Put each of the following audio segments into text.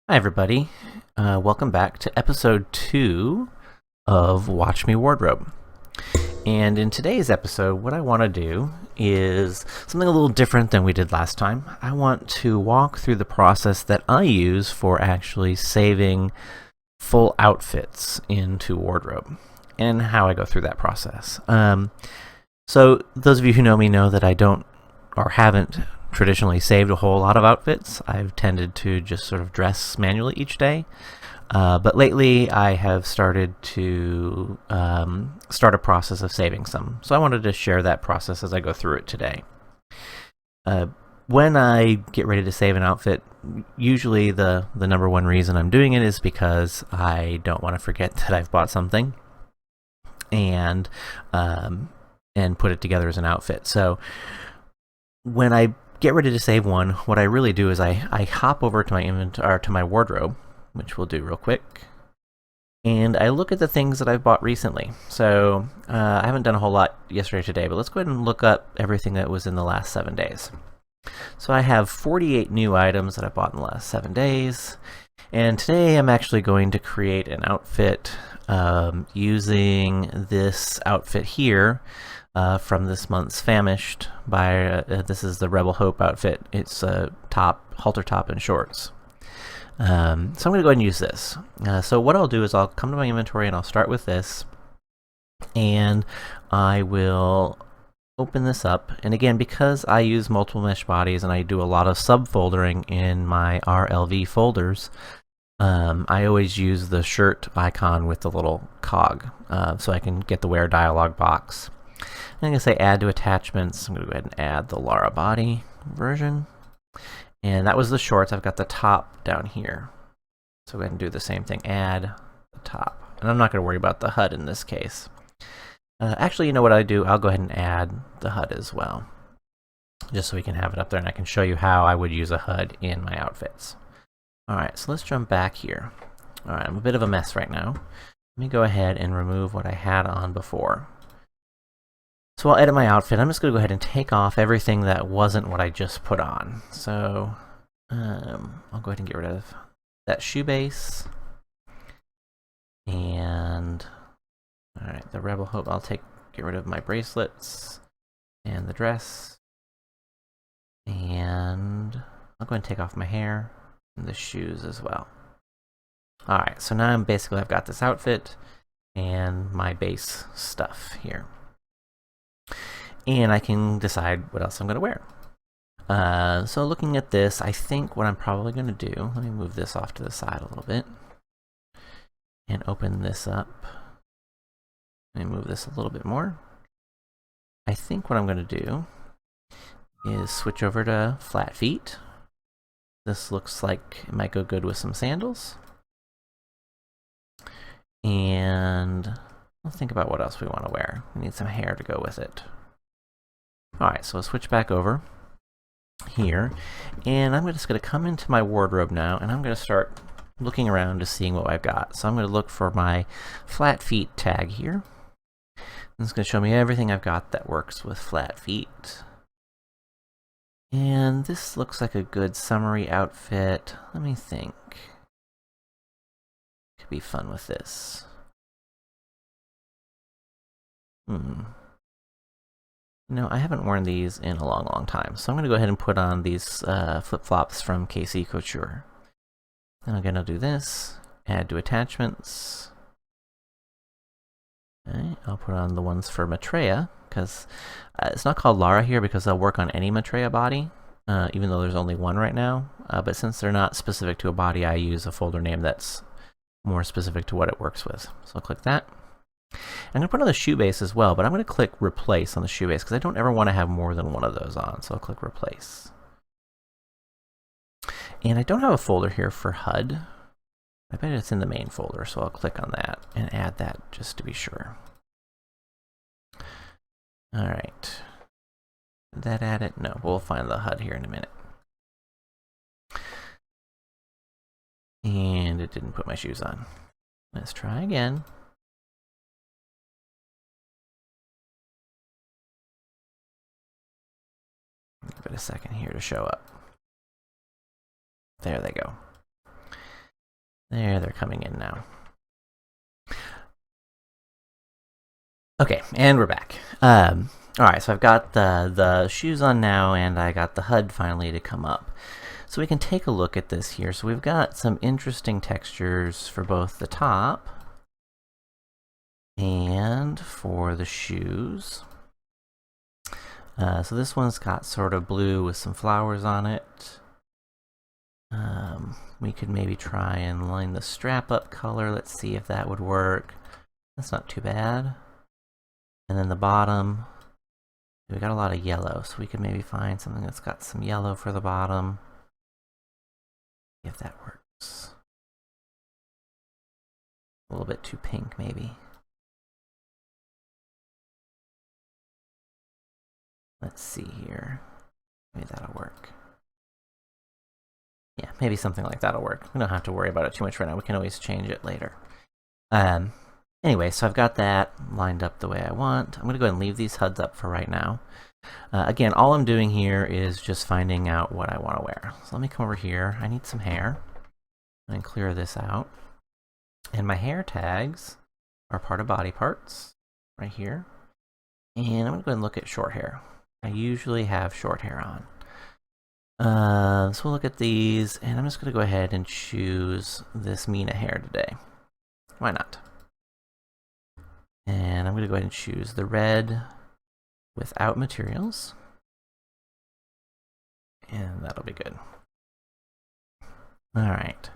Hi, everybody. Welcome back to episode 2 of Watch Me Wardrobe. And in today's episode, what I want to do is something a little different than we did last time. I want to walk through the process that I use for actually saving full outfits into Wardrobe and how I go through that process. So those of you who know me know that I don't or haven't traditionally saved a whole lot of outfits. I've tended to just sort of dress manually each day. But lately I have started to start a process of saving some. So I wanted to share that process as I go through it today. When I get ready to save an outfit, usually the number one reason I'm doing it is because I don't want to forget that I've bought something and put it together as an outfit. So when I get ready to save one, what I really do is I hop over to my inventory, to my wardrobe, which we'll do real quick, and I look at the things that I've bought recently. So I haven't done a whole lot yesterday or today, but let's go ahead and look up everything that was in the last 7 days. So I have 48 new items that I bought in the last 7 days, and today I'm actually going to create an outfit using this outfit here. From this month's Famished by, this is the Rebel Hope outfit. It's a top, halter top, and shorts. So I'm going to go ahead and use this. So what I'll do is I'll come to my inventory and I'll start with this. And I will open this up. And again, because I use multiple mesh bodies and I do a lot of subfoldering in my RLV folders, I always use the shirt icon with the little cog so I can get the wear dialog box. I'm going to say add to attachments. I'm going to go ahead and add the Lara body version. And that was the shorts. I've got the top down here. So go ahead and do the same thing. Add the top. And I'm not going to worry about the HUD in this case. Actually, you know what I do? I'll go ahead and add the HUD as well. Just so we can have it up there and I can show you how I would use a HUD in my outfits. Alright, so let's jump back here. Alright, I'm a bit of a mess right now. Let me go ahead and remove what I had on before. So I'll edit my outfit. I'm just going to go ahead and take off everything that wasn't what I just put on. So I'll go ahead and get rid of that shoe base. And alright, the Rebel Hope, get rid of my bracelets and the dress. And I'll go ahead and take off my hair and the shoes as well. Alright, so now I've got this outfit and my base stuff here. And I can decide what else I'm going to wear. So looking at this, I think what I'm probably going to do, let me move this off to the side a little bit and open this up. Let me move this a little bit more. I think what I'm going to do is switch over to flat feet. This looks like it might go good with some sandals. And we'll think about what else we want to wear. We need some hair to go with it. Alright, so I'll switch back over here, and I'm just going to come into my wardrobe now, and I'm going to start looking around to seeing what I've got. So I'm going to look for my flat feet tag here. It's going to show me everything I've got that works with flat feet. And this looks like a good summery outfit. Let me think. Could be fun with this. No, I haven't worn these in a long, long time. So I'm going to go ahead and put on these flip-flops from KC Couture. And again, I'll do this. Add to attachments. Okay, I'll put on the ones for Maitreya, because it's not called Lara here because they'll work on any Maitreya body, even though there's only one right now. But since they're not specific to a body, I use a folder name that's more specific to what it works with. So I'll click that. I'm going to put on the shoe base as well, but I'm going to click replace on the shoe base because I don't ever want to have more than one of those on. So I'll click replace. And I don't have a folder here for HUD. I bet it's in the main folder, so I'll click on that and add that just to be sure. Alright. Did that add it? No, we'll find the HUD here in a minute. And it didn't put my shoes on. Let's try again. Give it a second here to show up. There they go. There, they're coming in now. Okay, and we're back. Alright, so I've got the shoes on now, and I got the HUD finally to come up. So we can take a look at this here. So we've got some interesting textures for both the top and for the shoes. So this one's got sort of blue with some flowers on it. We could maybe try and line the strap up color. Let's see if that would work. That's not too bad. And then the bottom, we got a lot of yellow, so we could maybe find something that's got some yellow for the bottom. See if that works. A little bit too pink, maybe. Let's see here. Maybe that'll work. Yeah, maybe something like that'll work. We don't have to worry about it too much right now. We can always change it later. Anyway, so I've got that lined up the way I want. I'm going to go ahead and leave these HUDs up for right now. Again, all I'm doing here is just finding out what I want to wear. So let me come over here. I need some hair. And clear this out. And my hair tags are part of body parts right here. And I'm going to go ahead and look at short hair. I usually have short hair on. So we'll look at these, and I'm just going to go ahead and choose this Mina hair today. Why not? And I'm going to go ahead and choose the red without materials. And that'll be good. Alright.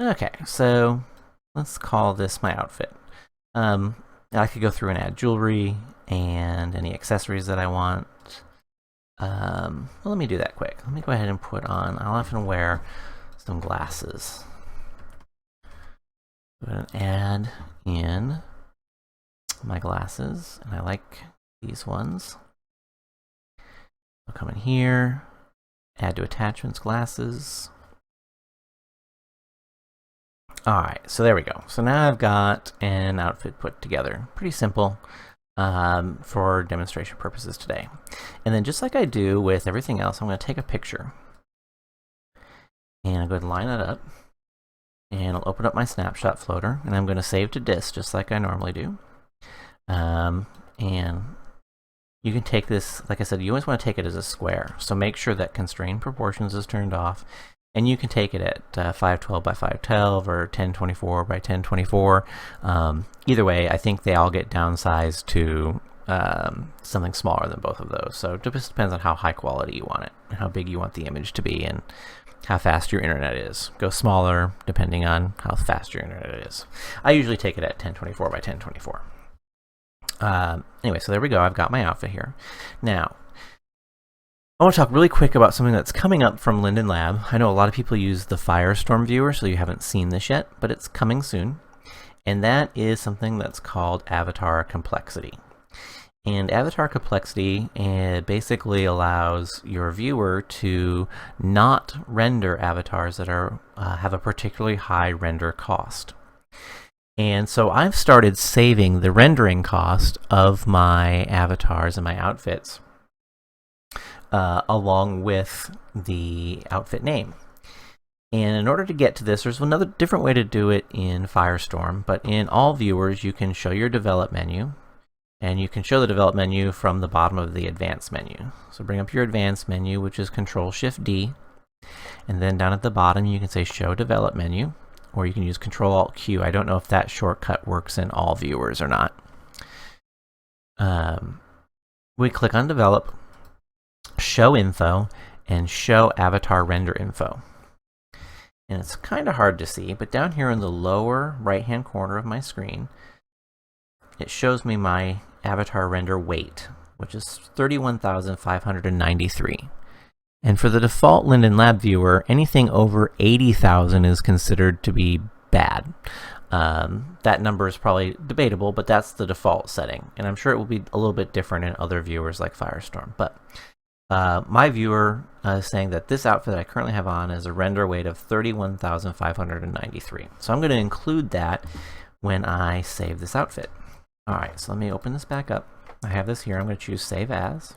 Okay, so let's call this my outfit. I could go through and add jewelry and any accessories that I want. Well, let me do that quick. Let me go ahead and put on, I'll often wear some glasses. Go ahead and add in my glasses, and I like these ones. I'll come in here, add to attachments, glasses. Alright, so there we go. So now I've got an outfit put together. Pretty simple. For demonstration purposes today. And then just like I do with everything else, I'm going to take a picture. And I'm going to line that up. And I'll open up my snapshot floater. And I'm going to save to disk just like I normally do. And you can take this, like I said, you always want to take it as a square. So make sure that constrained proportions is turned off. And you can take it at 512 by 512 or 1024 by 1024. Either way, I think they all get downsized to something smaller than both of those. So it just depends on how high quality you want it, and how big you want the image to be, and how fast your internet is. Go smaller depending on how fast your internet is. I usually take it at 1024 by 1024. Anyway, so there we go. I've got my outfit here. Now, I want to talk really quick about something that's coming up from Linden Lab. I know a lot of people use the Firestorm viewer, so you haven't seen this yet, but it's coming soon. And that is something that's called Avatar Complexity. And Avatar Complexity basically allows your viewer to not render avatars that are have a particularly high render cost. And so I've started saving the rendering cost of my avatars and my outfits along with the outfit name. And in order to get to this, there's another different way to do it in Firestorm, but in all viewers you can show your develop menu, and you can show the develop menu from the bottom of the advanced menu. So bring up your advanced menu, which is Control-Shift-D, and then down at the bottom you can say show develop menu, or you can use Control-Alt-Q. I don't know if that shortcut works in all viewers or not. We click on develop, show info, and show avatar render info. And it's kind of hard to see, but down here in the lower right hand corner of my screen, it shows me my avatar render weight, which is 31,593. And for the default Linden Lab viewer, anything over 80,000 is considered to be bad. That number is probably debatable, but that's the default setting. And I'm sure it will be a little bit different in other viewers like Firestorm. But my viewer is saying that this outfit that I currently have on is a render weight of 31,593. So I'm going to include that when I save this outfit. Alright, so let me open this back up. I have this here. I'm going to choose Save As.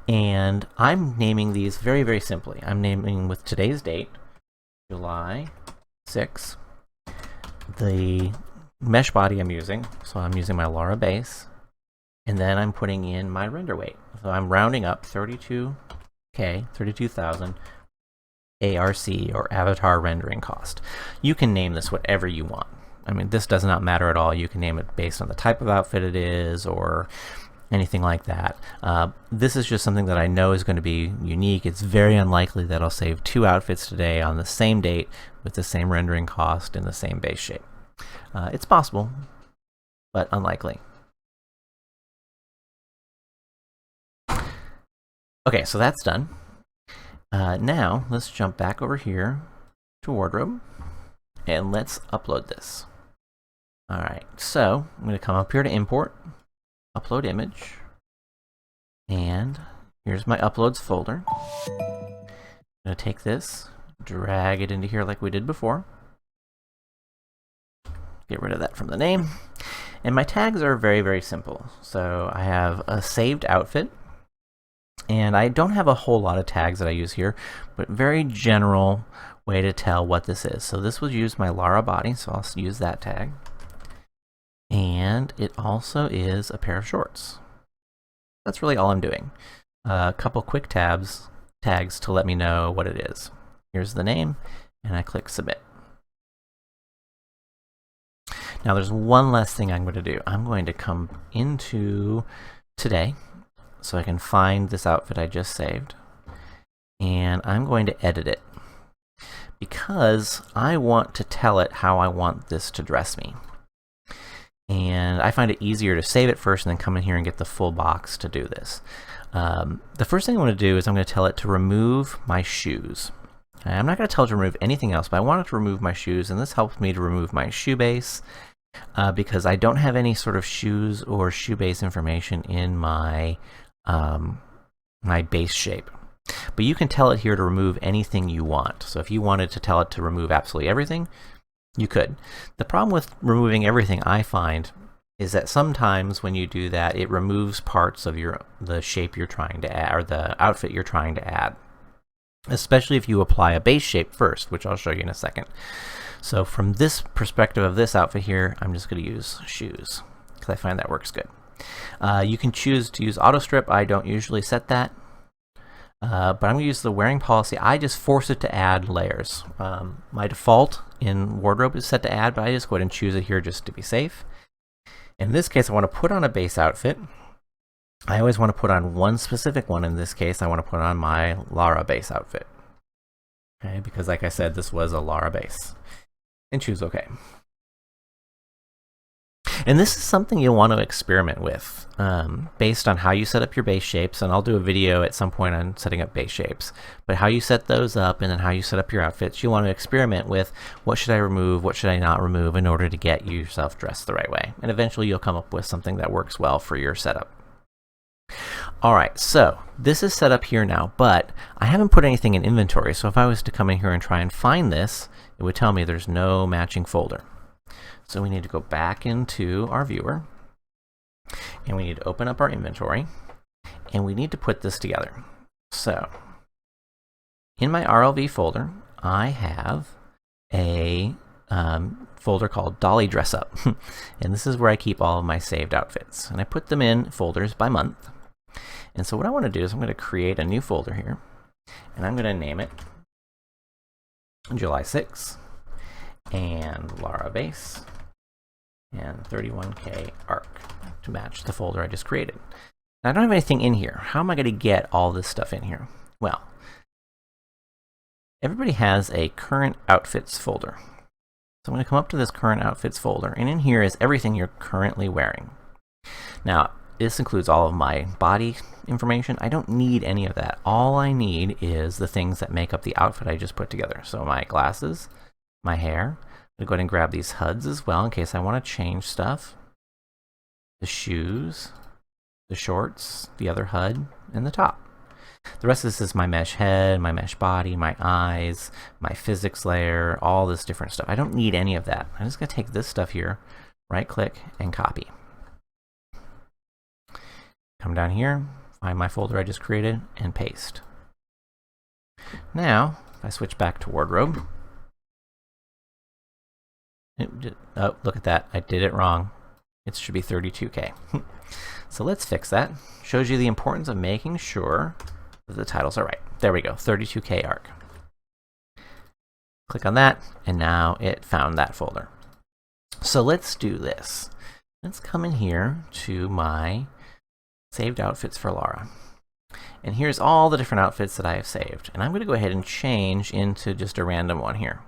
And I'm naming these very, very simply. I'm naming with today's date. July 6. The mesh body I'm using, so I'm using my Laura base, and then I'm putting in my render weight. So I'm rounding up 32,000 ARC, or avatar rendering cost. You can name this whatever you want. I mean, this does not matter at all. You can name it based on the type of outfit it is or anything like that. This is just something that I know is going to be unique. It's very unlikely that I'll save 2 outfits today on the same date with the same rendering cost in the same base shape. It's possible, but unlikely. Okay, so that's done. Now let's jump back over here to Wardrobe and let's upload this. Alright, so I'm going to come up here to import, upload image, and here's my uploads folder. I'm going to take this, drag it into here like we did before. Get rid of that from the name. And my tags are very, very simple. So I have a saved outfit, and I don't have a whole lot of tags that I use here, but very general way to tell what this is. So this will use my Laura body, so I'll use that tag. And it also is a pair of shorts. That's really all I'm doing. A couple quick tags to let me know what it is. Here's the name, and I click submit. Now there's one last thing I'm going to do. I'm going to come into today so I can find this outfit I just saved, and I'm going to edit it because I want to tell it how I want this to dress me. And I find it easier to save it first and then come in here and get the full box to do this. The first thing I want to do is I'm going to tell it to remove my shoes. I'm not going to tell it to remove anything else, but I want it to remove my shoes, and this helps me to remove my shoe base because I don't have any sort of shoes or shoe base information in my my base shape. But you can tell it here to remove anything you want. So if you wanted to tell it to remove absolutely everything, you could. The problem with removing everything, I find, is that sometimes when you do that, it removes parts of the shape you're trying to add, or the outfit you're trying to add. Especially if you apply a base shape first, which I'll show you in a second. So from this perspective of this outfit here, I'm just going to use shoes because I find that works good. You can choose to use auto strip. I don't usually set that. But I'm going to use the wearing policy. I just force it to add layers. My default in Wardrobe is set to add, but I just go ahead and choose it here just to be safe. In this case, I want to put on a base outfit. I always want to put on one specific one. In this case, I want to put on my Laura base outfit. Okay, because like I said, this was a Laura base. And choose OK. And this is something you'll want to experiment with based on how you set up your base shapes. And I'll do a video at some point on setting up base shapes. But how you set those up and then how you set up your outfits, you want to experiment with what should I remove, what should I not remove in order to get yourself dressed the right way. And eventually you'll come up with something that works well for your setup. Alright, so this is set up here now, but I haven't put anything in inventory. So if I was to come in here and try and find this, it would tell me there's no matching folder. So we need to go back into our viewer, and we need to open up our inventory, and we need to put this together. So in my RLV folder, I have a folder called Dolly Dress Up, and this is where I keep all of my saved outfits, and I put them in folders by month. And so what I want to do is I'm going to create a new folder here, and I'm going to name it July 6 and Laura Base and 31K ARC to match the folder I just created. Now, I don't have anything in here. How am I going to get all this stuff in here? Well, everybody has a current outfits folder. So I'm going to come up to this current outfits folder, and in here is everything you're currently wearing. Now, this includes all of my body information. I don't need any of that. All I need is the things that make up the outfit I just put together. So my glasses, my hair. I'm going to go ahead and grab these HUDs as well in case I want to change stuff. The shoes, the shorts, the other HUD, and the top. The rest of this is my mesh head, my mesh body, my eyes, my physics layer, all this different stuff. I don't need any of that. I'm just going to take this stuff here, right click, and copy. Come down here, find my folder I just created, and paste. Now, if I switch back to Wardrobe, Oh, look at that. I did it wrong. It should be 32K. So let's fix that. Shows you the importance of making sure that the titles are right. There we go, 32K arc. Click on that, and now it found that folder. So let's do this. Let's come in here to my saved outfits for Laura. And here's all the different outfits that I have saved. And I'm going to go ahead and change into just a random one here.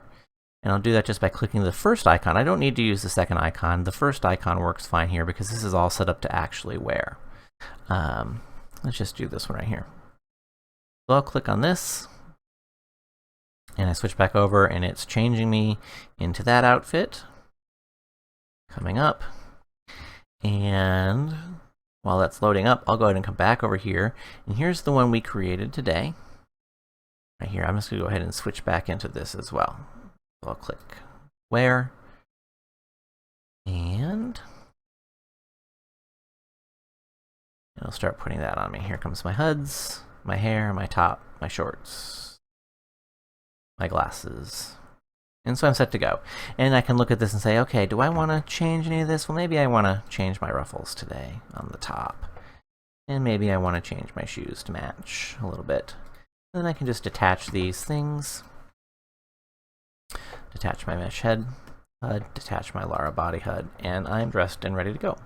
And I'll do that just by clicking the first icon. I don't need to use the second icon. The first icon works fine here because this is all set up to actually wear. Let's just do this one right here. So I'll click on this, and I switch back over, and it's changing me into that outfit. Coming up. And while that's loading up, I'll go ahead and come back over here. And here's the one we created today. Right here. I'm just going to go ahead and switch back into this as well. So I'll click wear, and I'll start putting that on me. Here comes my HUDs, my hair, my top, my shorts, my glasses. And so I'm set to go. And I can look at this and say, okay, do I want to change any of this? Well, maybe I want to change my ruffles today on the top. And maybe I want to change my shoes to match a little bit. And then I can just detach these things. Detach my mesh head HUD, detach my Lara body HUD, and I'm dressed and ready to go.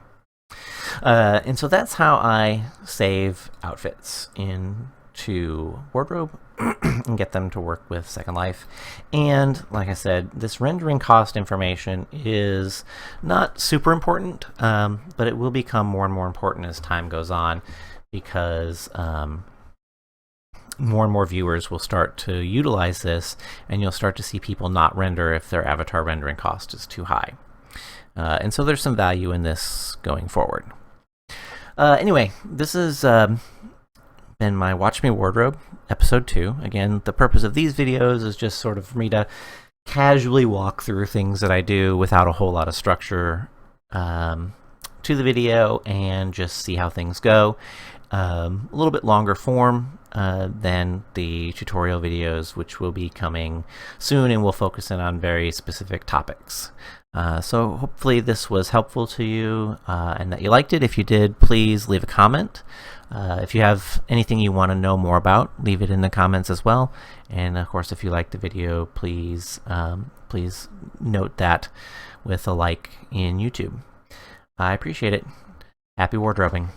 And so that's how I save outfits into Wardrobe and get them to work with Second Life. And like I said, this rendering cost information is not super important, but it will become more and more important as time goes on, because more and more viewers will start to utilize this, and you'll start to see people not render if their avatar rendering cost is too high. And so there's some value in this going forward. Anyway, this has been my Watch Me Wardrobe, episode 2. Again, the purpose of these videos is just sort of for me to casually walk through things that I do without a whole lot of structure to the video, and just see how things go. A little bit longer form than the tutorial videos, which will be coming soon, and we'll focus in on very specific topics. So hopefully this was helpful to you, and that you liked it. If you did, please leave a comment. If you have anything you want to know more about, leave it in the comments as well. And of course, if you liked the video, please please note that with a like in YouTube. I appreciate it. Happy wardrobing.